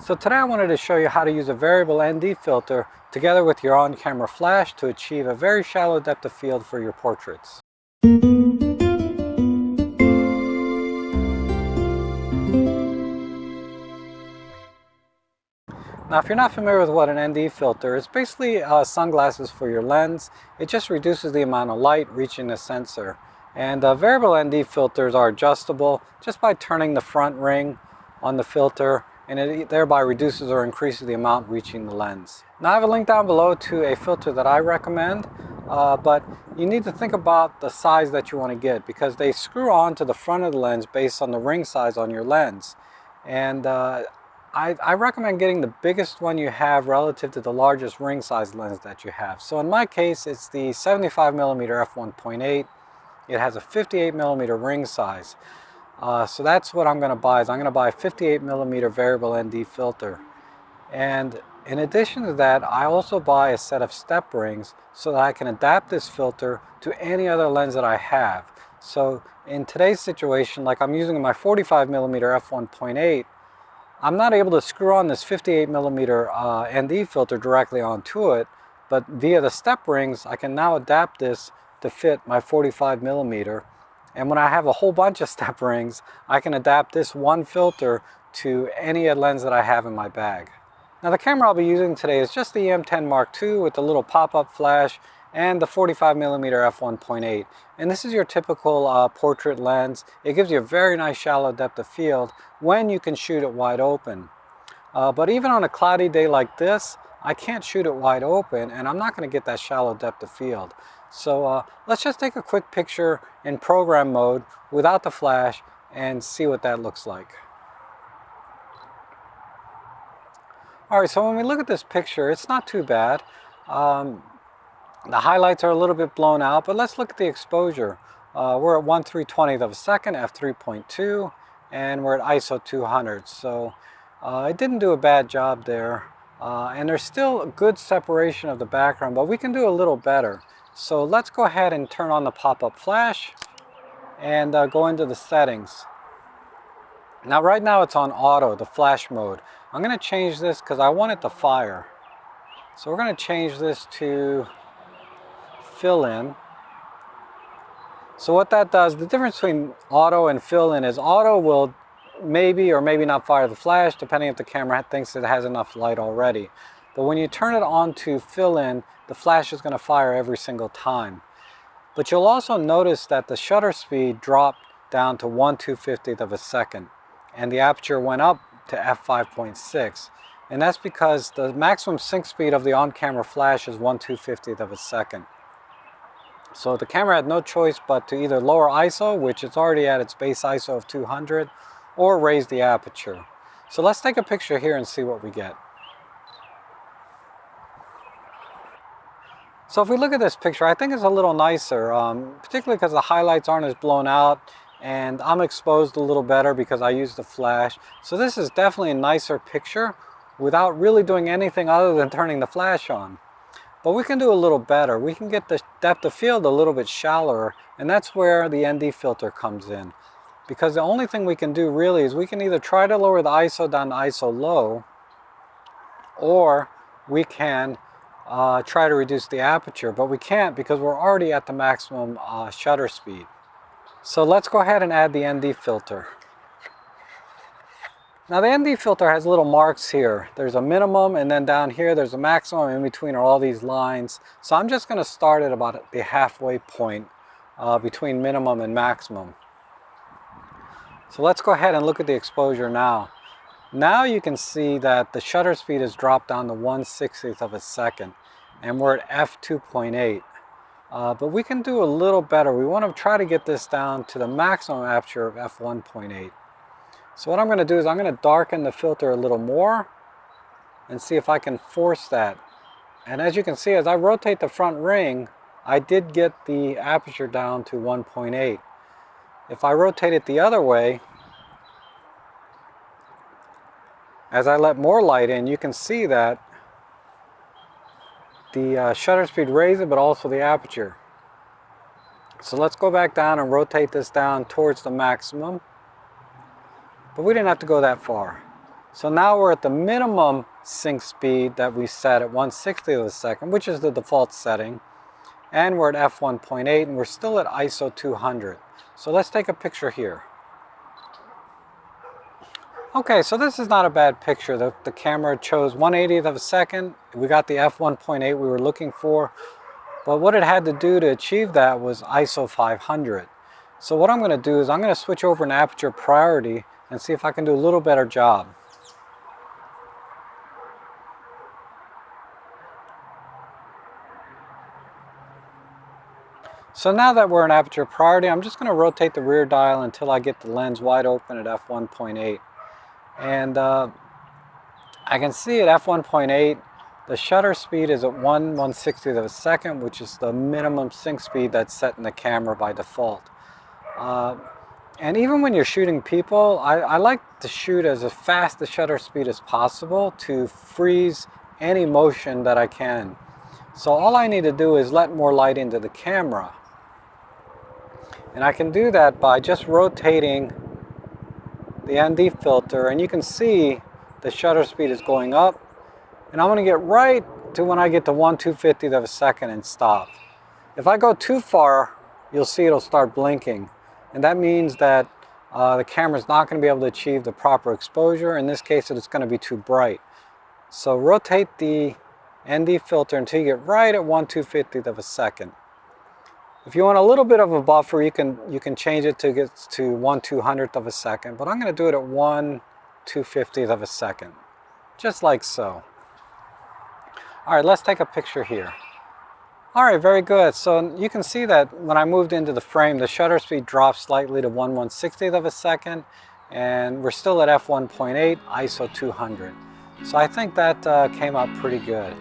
So today I wanted to show you how to use a variable ND filter together with your on-camera flash to achieve a very shallow depth of field for your portraits. Now if you're not familiar with what an ND filter is, basically sunglasses for your lens. It just reduces the amount of light reaching the sensor. And variable ND filters are adjustable just by turning the front ring on the filter, and it thereby reduces or increases the amount reaching the lens. Now I have a link down below to a filter that I recommend, but you need to think about the size that you want to get because they screw on to the front of the lens based on the ring size on your lens. And I recommend getting the biggest one you have relative to the largest ring size lens that you have. So in my case, it's the 75mm f1.8. It has a 58mm ring size. So that's what I'm going to buy. I'm going to buy a 58mm variable ND filter. And in addition to that, I also buy a set of step rings so that I can adapt this filter to any other lens that I have. So in today's situation, like I'm using my 45mm f1.8, I'm not able to screw on this 58mm ND filter directly onto it, but via the step rings, I can now adapt this to fit my 45mm. And when I have a whole bunch of step rings, I can adapt this one filter to any lens that I have in my bag. Now the camera I'll be using today is just the EM10 Mark II with the little pop-up flash and the 45mm f1.8. And this is your typical portrait lens. It gives you a very nice shallow depth of field when you can shoot it wide open. But even on a cloudy day like this, I can't shoot it wide open and I'm not going to get that shallow depth of field. So let's just take a quick picture in program mode without the flash and see what that looks like. Alright, so when we look at this picture, it's not too bad. The highlights are a little bit blown out, but let's look at the exposure. We're at 1/320th of a second, f3.2, and we're at ISO 200. So it didn't do a bad job there. And there's still a good separation of the background, but we can do a little better. So let's go ahead and turn on the pop-up flash and go into the settings. Now right now it's on auto, the flash mode. I'm going to change this because I want it to fire. So we're going to change this to fill in. So what that does, the difference between auto and fill in is auto will maybe or maybe not fire the flash depending if the camera thinks it has enough light already. But when you turn it on to fill in, the flash is going to fire every single time. But you'll also notice that the shutter speed dropped down to 1/250th of a second and the aperture went up to f5.6. And that's because the maximum sync speed of the on-camera flash is 1/250th of a second. So the camera had no choice but to either lower ISO, which it's already at its base ISO of 200, or raise the aperture. So let's take a picture here and see what we get. So if we look at this picture, I think it's a little nicer, particularly because the highlights aren't as blown out and I'm exposed a little better because I use the flash. So this is definitely a nicer picture without really doing anything other than turning the flash on. But we can do a little better. We can get the depth of field a little bit shallower, and that's where the ND filter comes in. Because the only thing we can do really is we can either try to lower the ISO down to ISO low, or we can try to reduce the aperture, but we can't because we're already at the maximum shutter speed. So let's go ahead and add the ND filter. Now the ND filter has little marks here. There's a minimum and then down here there's a maximum. In between are all these lines. So I'm just going to start at about the halfway point between minimum and maximum. So let's go ahead and look at the exposure now. Now you can see that the shutter speed has dropped down to 1/60th of a second and we're at f2.8. But we can do a little better. We want to try to get this down to the maximum aperture of f1.8. So what I'm going to do is I'm going to darken the filter a little more and see if I can force that. And as you can see, as I rotate the front ring, I did get the aperture down to 1.8. If I rotate it the other way, as I let more light in, you can see that the shutter speed raises, but also the aperture. So let's go back down and rotate this down towards the maximum. But we didn't have to go that far. So now we're at the minimum sync speed that we set at 1/60 of a second, which is the default setting. And we're at f1.8 and we're still at ISO 200. So let's take a picture here. Okay, so this is not a bad picture. The camera chose 1/80th of a second. We got the f1.8 we were looking for. But what it had to do to achieve that was ISO 500. So what I'm going to do is I'm going to switch over an aperture priority and see if I can do a little better job. So now that we're in aperture priority, I'm just going to rotate the rear dial until I get the lens wide open at f1.8. And I can see at f1.8, the shutter speed is at 1/160th of a second, which is the minimum sync speed that's set in the camera by default. And even when you're shooting people, I like to shoot as fast the shutter speed as possible to freeze any motion that I can. So all I need to do is let more light into the camera. And I can do that by just rotating the ND filter, and you can see the shutter speed is going up. And I'm going to get right to when I get to 1/250th of a second and stop. If I go too far, you'll see it'll start blinking. And that means that the camera's not going to be able to achieve the proper exposure. In this case, it's going to be too bright. So rotate the ND filter until you get right at 1/250th of a second. If you want a little bit of a buffer, you can change it to get to 1/200th of a second, but I'm going to do it at 1/250th of a second, just like so. All right, let's take a picture here. All right, very good. So you can see that when I moved into the frame, the shutter speed dropped slightly to 1/160th of a second, and we're still at f1.8, ISO 200. So I think that came out pretty good.